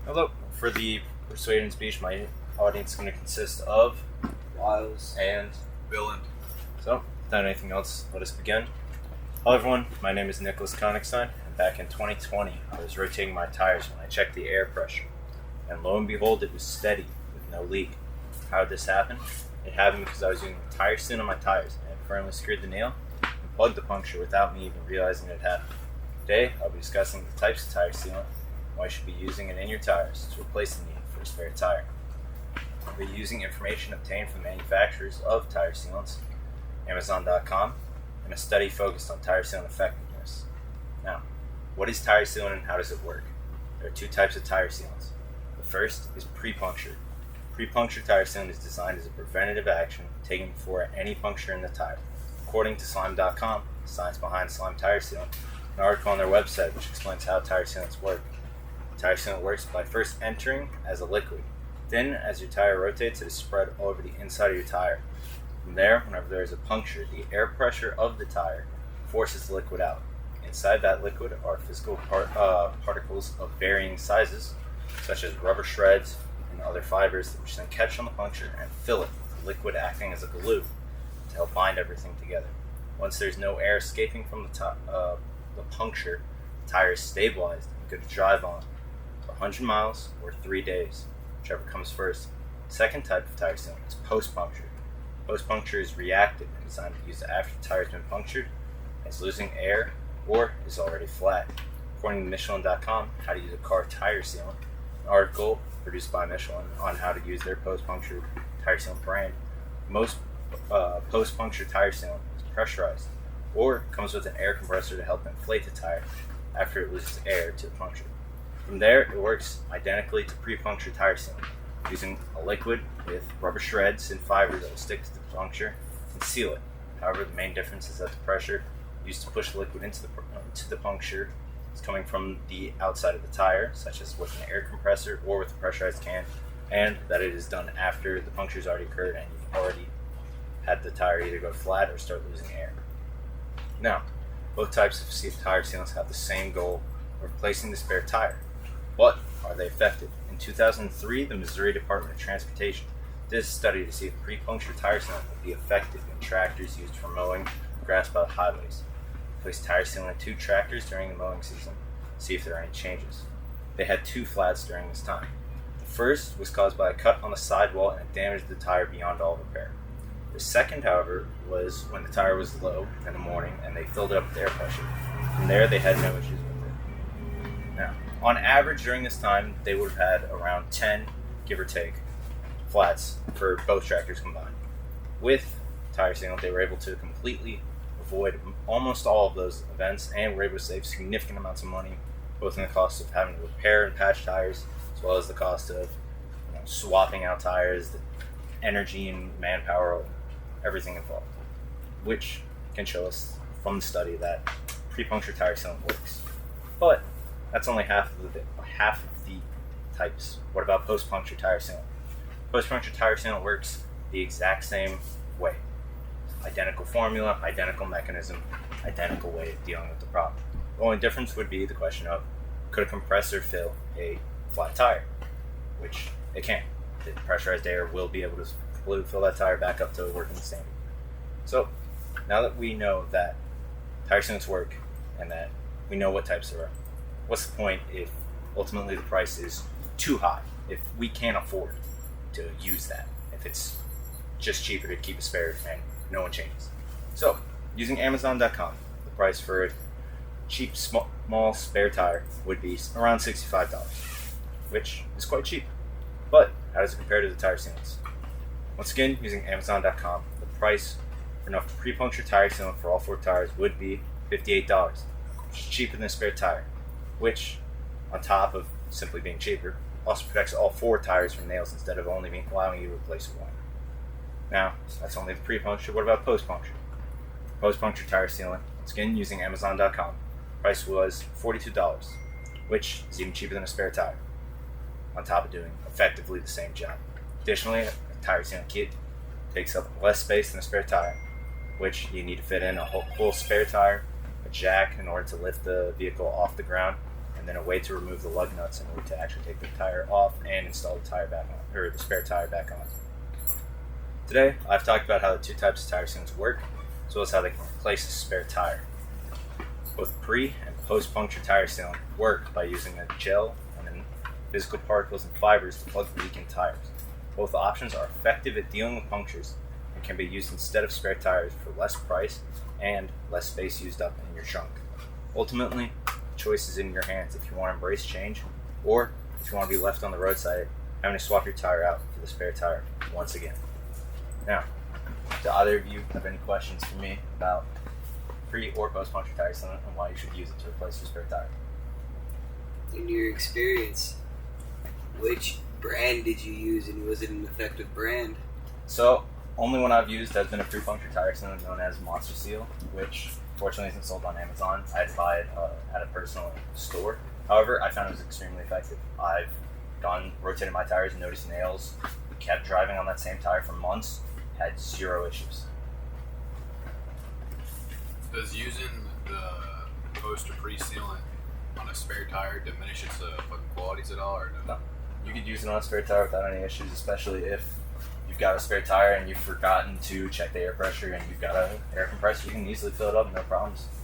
Hello. For the Persuasive speech, my audience is going to consist of Wiles and Villain. so, without anything else, let us begin. Hello, everyone. My name is Nicholas Konigstein, and back in 2020, I was rotating my tires when I checked the air pressure, and lo and behold, it was steady with no leak. How did this happen? It happened because I was using a tire seal on my tires, and I firmly screwed the nail and plugged the puncture without me even realizing it had happened. Today, I'll be discussing the types of tire sealant, why you should be using it in your tires to replace the need for a spare tire. I'll be using information obtained from manufacturers of tire sealants, Amazon.com, and a study focused on tire sealant effectiveness. Now, what is tire sealant and how does it work? There are two types of tire sealants. The first is pre-punctured. Pre-punctured tire sealant is designed as a preventative action taken before any puncture in the tire. According to Slime.com, the science behind Slime tire sealant, an article on their website which explains how tire sealants work. Tire sealant works by first entering as a liquid. Then, as your tire rotates, it is spread all over the inside of your tire. From there, whenever there is a puncture, the air pressure of the tire forces the liquid out. Inside that liquid are physical particles of varying sizes, such as rubber shreds and other fibers, which then catch on the puncture and fill it with the liquid acting as a glue to help bind everything together. Once there's no air escaping from the puncture, the tire is stabilized and good to drive on 100 miles or 3 days, whichever comes first. The second type of tire sealant is post-puncture. Post-puncture is reactive and designed to be used after the tire has been punctured, is losing air, or is already flat. According to Michelin.com, How to Use a Car Tire Sealant, an article produced by Michelin on how to use their post-puncture tire sealant brand, most post-puncture tire sealant is pressurized, or comes with an air compressor to help inflate the tire after it loses air to the puncture. From there, it works identically to pre-puncture tire sealant, using a liquid with rubber shreds and fibers that will stick to the puncture and seal it. However, the main difference is that the pressure used to push the liquid into the puncture is coming from the outside of the tire, such as with an air compressor or with a pressurized can, and that it is done after the puncture has already occurred and you've already had the tire either go flat or start losing air. Now, both types of tire sealants have the same goal of replacing the spare tire. But are they effective? In 2003, the Missouri Department of Transportation did a study to see if pre-puncture tire sealant would be effective in tractors used for mowing grass by the highways. They placed tire sealant in 2 tractors during the mowing season to see if there are any changes. They had 2 flats during this time. The first was caused by a cut on the sidewall and it damaged the tire beyond all repair. The second, however, was when the tire was low in the morning and they filled it up with air pressure. From there, they had no issues with it. Now, on average, during this time, they would have had around 10, give or take, flats for both tractors combined. With tire sealant, they were able to completely avoid almost all of those events and were able to save significant amounts of money, both in the cost of having to repair and patch tires, as well as the cost of swapping out tires, the energy and manpower, everything involved, which can show us from the study that pre-puncture tire sealant works. But that's only half of the types. What about post-puncture tire sealant? Post-puncture tire sealant works the exact same way. Identical formula, identical mechanism, identical way of dealing with the problem. The only difference would be the question of, could a compressor fill a flat tire? Which it can. The pressurized air will be able to completely fill that tire back up to a working standard. So, now that we know that tire sealants work and that we know what types there are, what's the point if ultimately the price is too high? If we can't afford to use that, if it's just cheaper to keep a spare and no one changes. So, using Amazon.com, the price for a cheap small spare tire would be around $65, which is quite cheap. But how does it compare to the tire sealants? Once again, using Amazon.com, the price for enough pre-puncture tire sealant for all 4 tires would be $58, which is cheaper than a spare tire, which, on top of simply being cheaper, also protects all 4 tires from nails instead of only allowing you to replace 1. Now, that's only the pre-puncture. What about post-puncture? Post-puncture tire sealant, once again using Amazon.com, price was $42, which is even cheaper than a spare tire, on top of doing effectively the same job. Additionally, a tire sealant kit takes up less space than a spare tire, which you need to fit in a full spare tire, a jack in order to lift the vehicle off the ground, and then a way to remove the lug nuts in order to actually take the tire off and install the tire back on, or the spare tire back on. Today, I've talked about how the two types of tire sealants work, as well as how they can replace a spare tire. Both pre- and post-puncture tire sealant work by using a gel and then physical particles and fibers to plug leaking tires. Both options are effective at dealing with punctures and can be used instead of spare tires for less price and less space used up in your trunk. Ultimately, the choice is in your hands if you want to embrace change or if you want to be left on the roadside having to swap your tire out for the spare tire once again. Now, do either of you have any questions for me about pre or post puncture tire sealant and why you should use it to replace your spare tire? In your experience, which brand did you use, and was it an effective brand? So, only one I've used has been a pre-puncture tire sealant known as Monster Seal, which fortunately isn't sold on Amazon. I had to buy it at a personal store. However, I found it was extremely effective. I've rotated my tires, noticed nails, kept driving on that same tire for months, had zero issues. Does using the post or pre-sealant on a spare tire diminish its fucking qualities at all, or no? No. You could use it on a spare tire without any issues, especially if you've got a spare tire and you've forgotten to check the air pressure and you've got an air compressor. You can easily fill it up, no problems.